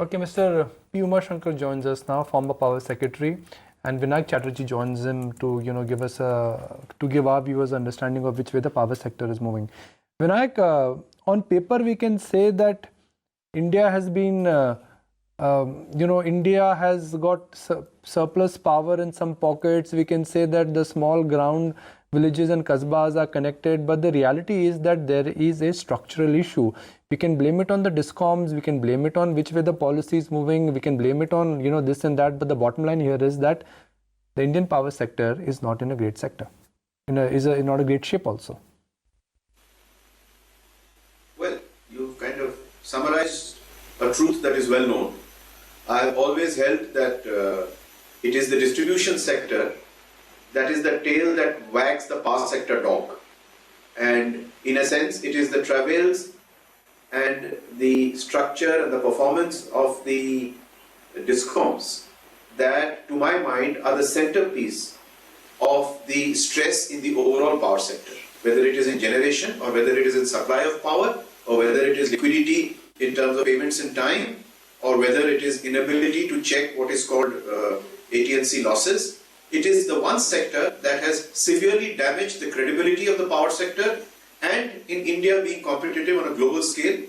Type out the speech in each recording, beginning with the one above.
Okay, Mr. P Uma Shankar joins us now, former Power Secretary, and Vinayak Chatterjee joins him to give us to give our viewers understanding of which way the power sector is moving. Vinayak, on paper we can say that India has been India has got surplus power in some pockets. We can say that the small ground villages and kasbas are connected, but the reality is that there is a structural issue. We can blame it on the Discoms, we can blame it on which way the policy is moving, we can blame it on this and that, but the bottom line here is that the Indian power sector is not in a great sector, is not a great shape also. Well, you've kind of summarized a truth that is well known. I have always held that it is the distribution sector that is the tail that wags the power sector dog. And in a sense, it is the travails and the structure and the performance of the Discoms that, to my mind, are the centerpiece of the stress in the overall power sector. Whether it is in generation, or whether it is in supply of power, or whether it is liquidity in terms of payments in time, or whether it is inability to check what is called AT&C losses. It is the one sector that has severely damaged the credibility of the power sector, and in India being competitive on a global scale.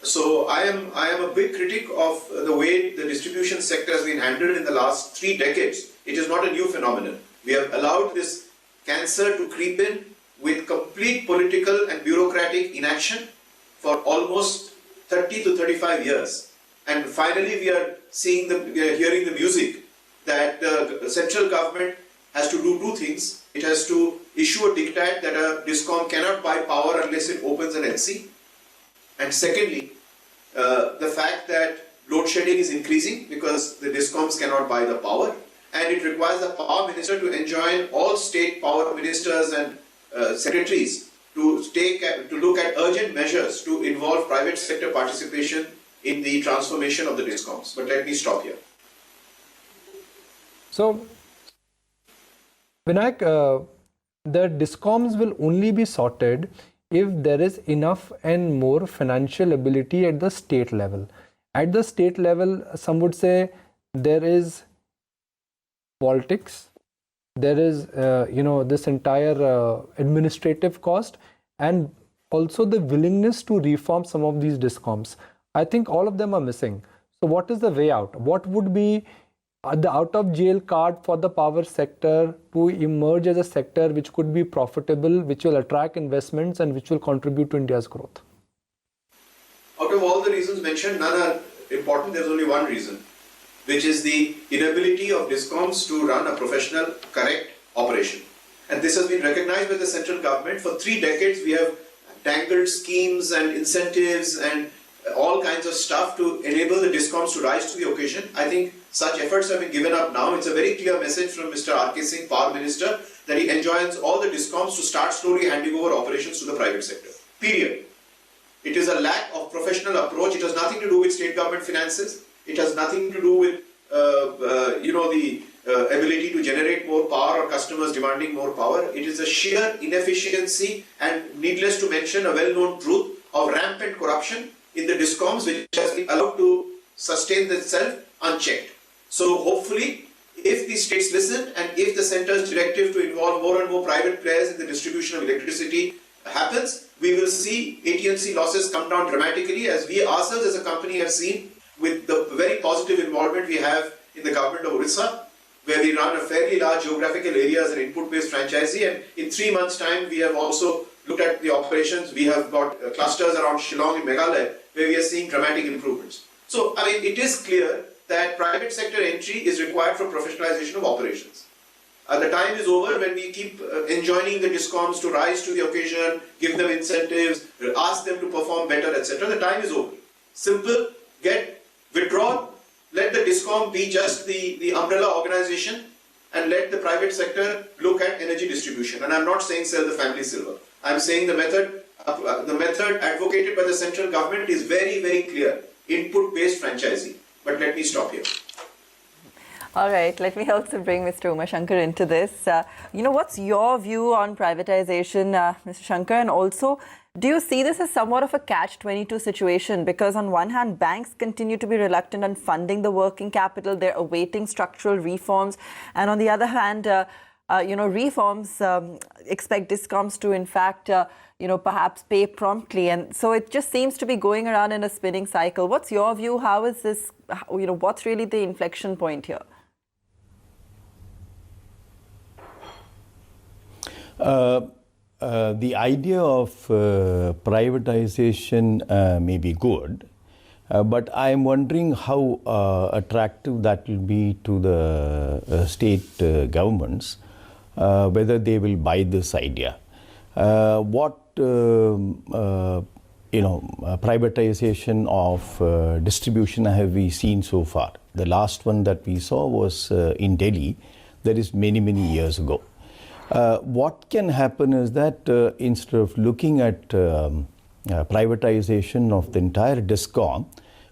So I am a big critic of the way the distribution sector has been handled in the last 3 decades. It is not a new phenomenon. We have allowed this cancer to creep in with complete political and bureaucratic inaction for almost 30 to 35 years. And finally we are hearing the music that the central government has to do 2 things. It has to issue a diktat that a Discom cannot buy power unless it opens an LC. And secondly, the fact that load shedding is increasing because the Discoms cannot buy the power, and it requires the power minister to enjoin all state power ministers and secretaries to look at urgent measures to involve private sector participation in the transformation of the Discoms. But let me stop here. So, Vinayak, the Discoms will only be sorted if there is enough and more financial ability at the state level. At the state level, some would say there is politics, there is this entire administrative cost, and also the willingness to reform some of these Discoms. I think all of them are missing. So what is the way out? What would be the out of jail card for the power sector to emerge as a sector which could be profitable, which will attract investments, and which will contribute to India's growth? Out of all the reasons mentioned, none are important. There's only one reason, which is the inability of Discoms to run a professional, correct operation. And this has been recognized by the central government. For 3 decades, we have dangled schemes and incentives and all kinds of stuff to enable the Discoms to rise to the occasion. I think such efforts have been given up now. It's a very clear message from Mr. R.K. Singh, Power Minister, that he enjoins all the Discoms to start slowly handing over operations to the private sector. Period. It is a lack of professional approach. It has nothing to do with state government finances. It has nothing to do with the ability to generate more power or customers demanding more power. It is a sheer inefficiency and, needless to mention, a well-known truth of rampant corruption in the Discoms, which has been allowed to sustain itself unchecked. So hopefully, if the states listen and if the centre's directive to involve more and more private players in the distribution of electricity happens, we will see AT&C losses come down dramatically, as we ourselves as a company have seen with the very positive involvement we have in the government of Orissa, where we run a fairly large geographical area as an input-based franchisee, and in 3 months' time we have also looked at the operations. We have got clusters around Shillong in Meghalaya, where we are seeing dramatic improvements. So, I mean, it is clear that private sector entry is required for professionalization of operations. The time is over when we keep enjoining the Discoms to rise to the occasion, give them incentives, ask them to perform better, etc. The time is over. Simple, get withdrawn, let the Discom be just the umbrella organization, and let the private sector look at energy distribution. And I'm not saying sell the family silver. I'm saying the method advocated by the central government is very, very clear. Input-based franchising. But let me stop here. All right, let me also bring Mr. Uma Shankar into this. What's your view on privatization, Mr. Shankar? And also, Do you see this as somewhat of a catch-22 situation? Because on one hand, banks continue to be reluctant on funding the working capital. They're awaiting structural reforms. And on the other hand, reforms expect Discoms to, in fact, perhaps pay promptly. And so it just seems to be going around in a spinning cycle. What's your view? How is this, what's really the inflection point here? The idea of privatization may be good, but I am wondering how attractive that will be to the state governments, whether they will buy this idea. What privatization of distribution have we seen so far? The last one that we saw was in Delhi. That is many years ago. What can happen is that instead of looking at privatization of the entire Discom,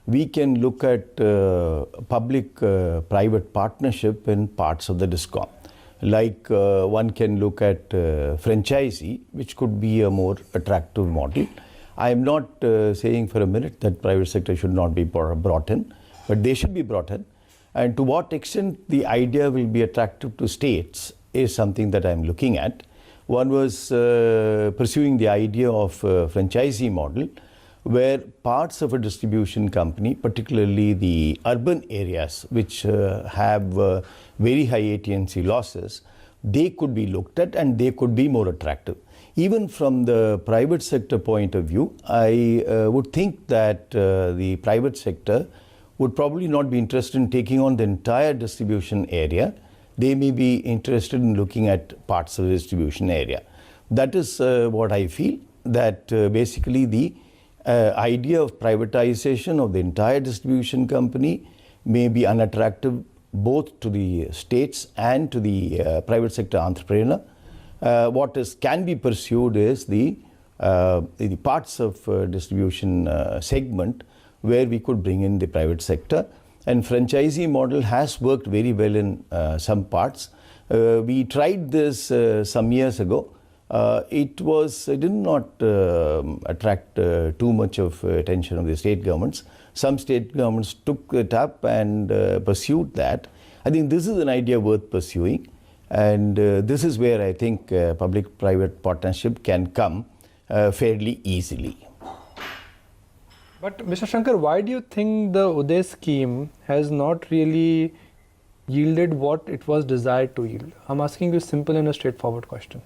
we can look at public-private partnership in parts of the Discom. Like one can look at franchisee, which could be a more attractive model. I am not saying for a minute that private sector should not be brought in, but they should be brought in. And to what extent the idea will be attractive to states is something that I'm looking at. One was pursuing the idea of a franchisee model, where parts of a distribution company, particularly the urban areas which have very high AT&C losses, they could be looked at and they could be more attractive. Even from the private sector point of view, I would think that the private sector would probably not be interested in taking on the entire distribution area. They may be interested in looking at parts of the distribution area. That is what I feel, that basically the idea of privatization of the entire distribution company may be unattractive both to the states and to the private sector entrepreneur. What can be pursued is the parts of distribution segment where we could bring in the private sector. And franchisee model has worked very well in some parts. We tried this some years ago. It did not attract too much of attention of the state governments. Some state governments took it up and pursued that. I think this is an idea worth pursuing. And this is where I think public-private partnership can come fairly easily. But Mr. Shankar, why do you think the Uday scheme has not really yielded what it was desired to yield? I'm asking you a simple and a straightforward question.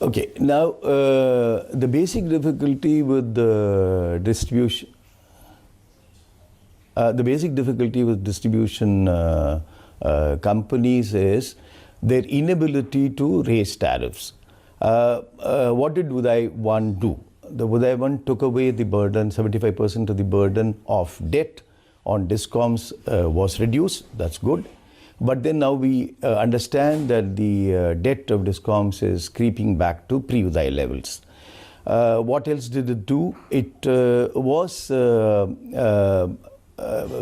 Okay, now the basic difficulty with the distribution, companies is their inability to raise tariffs. What did Uday 1 do? The Uday 1 took away the burden, 75% of the burden of debt on Discoms was reduced. That's good. But then now we understand that the debt of Discoms is creeping back to pre-Uday levels. What else did it do? It was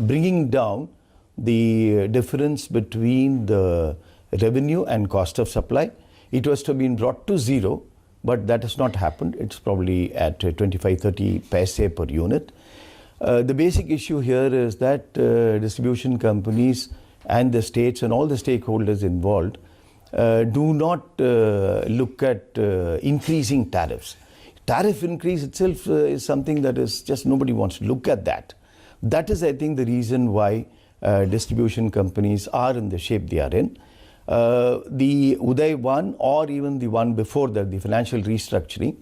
bringing down the difference between the revenue and cost of supply. It was to have been brought to zero, but that has not happened. It's probably at 25-30 paise per unit. The basic issue here is that distribution companies and the states and all the stakeholders involved do not look at increasing tariffs. Tariff increase itself is something that is just nobody wants to look at that. That is, I think, the reason why distribution companies are in the shape they are in. The Uday 1 or even the one before that, the financial restructuring,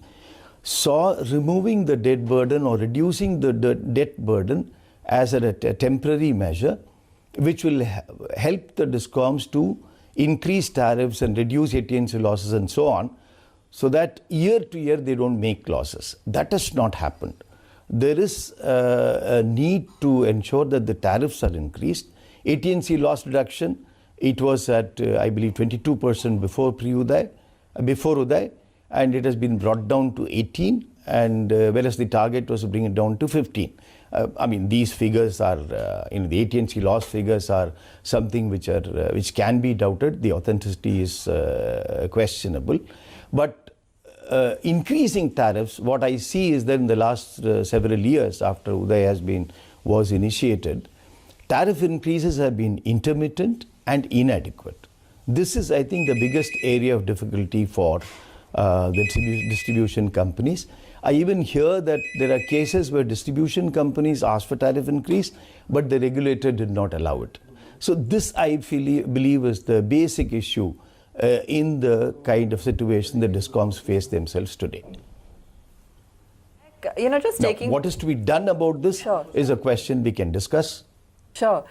saw removing the debt burden or reducing the debt burden as a temporary measure, which will help the Discoms to increase tariffs and reduce AT&C losses and so on, so that year to year they don't make losses. That has not happened. There is a need to ensure that the tariffs are increased. AT&C loss reduction, it was at, I believe, 22% before Uday, and it has been brought down to 18, and whereas the target was to bring it down to 15. I mean, these figures are, the AT&C loss figures are something which can be doubted. The authenticity is questionable. But increasing tariffs, what I see is that in the last several years after Uday was initiated, tariff increases have been intermittent and inadequate. This is, I think, the biggest area of difficulty for the distribution companies. I even hear that there are cases where distribution companies asked for tariff increase, but the regulator did not allow it. So this, I believe, is the basic issue in the kind of situation the Discoms face themselves today. Just taking... Now, what is to be done about this is a question we can discuss. Sure.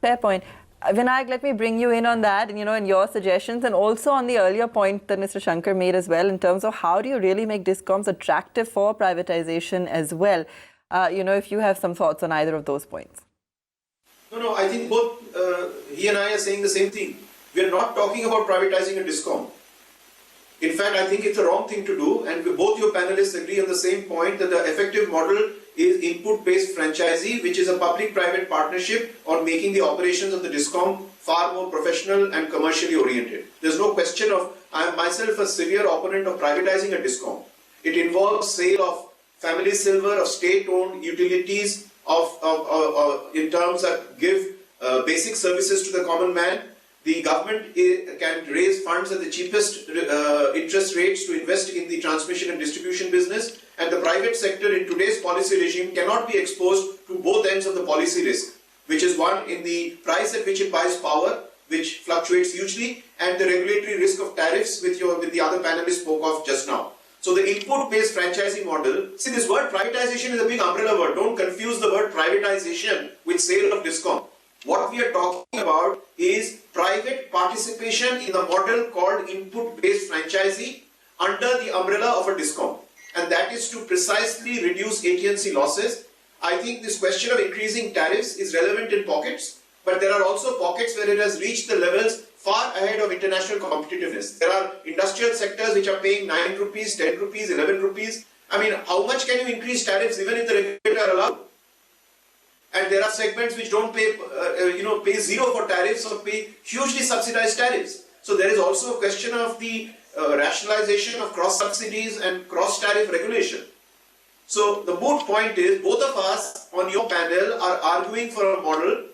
Fair point. Vinayak, let me bring you in on that, and and your suggestions, and also on the earlier point that Mr. Shankar made as well, in terms of how do you really make Discoms attractive for privatization as well. If you have some thoughts on either of those points. No, I think both he and I are saying the same thing. We are not talking about privatizing a Discom. In fact, I think it's the wrong thing to do, and both your panelists agree on the same point that the effective model is input-based franchisee, which is a public-private partnership on making the operations of the Discom far more professional and commercially oriented. There's no question of, I am myself a severe opponent of privatizing a Discom. It involves sale of family silver, of state-owned utilities, in terms that give basic services to the common man. The government can raise funds at the cheapest interest rates to invest in the transmission and distribution business, and the private sector in today's policy regime cannot be exposed to both ends of the policy risk, which is one in the price at which it buys power, which fluctuates hugely, and the regulatory risk of tariffs, which the other panelists spoke of just now. So the input-based franchising model, see, this word privatization is a big umbrella word. Don't confuse the word privatization with sale of Discom. What we are talking about is private participation in the model called input-based franchisee under the umbrella of a Discom. And that is to precisely reduce AT&C losses. I think this question of increasing tariffs is relevant in pockets, but there are also pockets where it has reached the levels far ahead of international competitiveness. There are industrial sectors which are paying 9 rupees, 10 rupees, 11 rupees. I mean, how much can you increase tariffs even if the regulator allows? And there are segments which don't pay, pay zero for tariffs or pay hugely subsidized tariffs. So there is also a question of the rationalization of cross subsidies and cross tariff regulation. So the moot point is, both of us on your panel are arguing for a model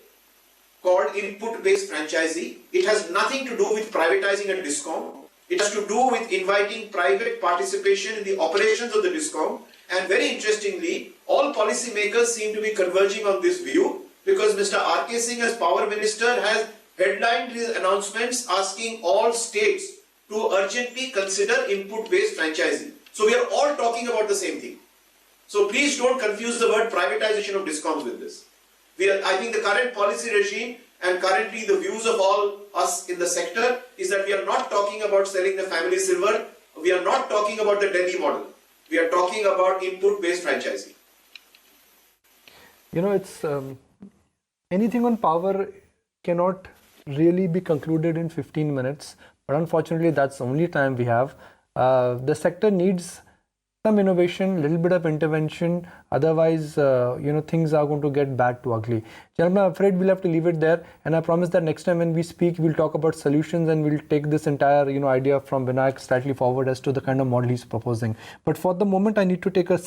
called input-based franchisee. It has nothing to do with privatizing a Discom. It has to do with inviting private participation in the operations of the Discom. And very interestingly, all policymakers seem to be converging on this view, because Mr. R.K. Singh, as Power Minister, has headlined his announcements asking all states to urgently consider input-based franchising. So we are all talking about the same thing. So please don't confuse the word privatization of Discoms with this. I think the current policy regime and currently the views of all us in the sector is that we are not talking about selling the family silver. We are not talking about the Delhi model. We are talking about input-based franchising. It's anything on power cannot really be concluded in 15 minutes. But unfortunately, that's the only time we have. The sector needs some innovation, a little bit of intervention. Otherwise, things are going to get bad to ugly. Gentlemen, I'm afraid we'll have to leave it there. And I promise that next time when we speak, we'll talk about solutions and we'll take this entire, idea from Vinayak slightly forward as to the kind of model he's proposing. But for the moment, I need to take a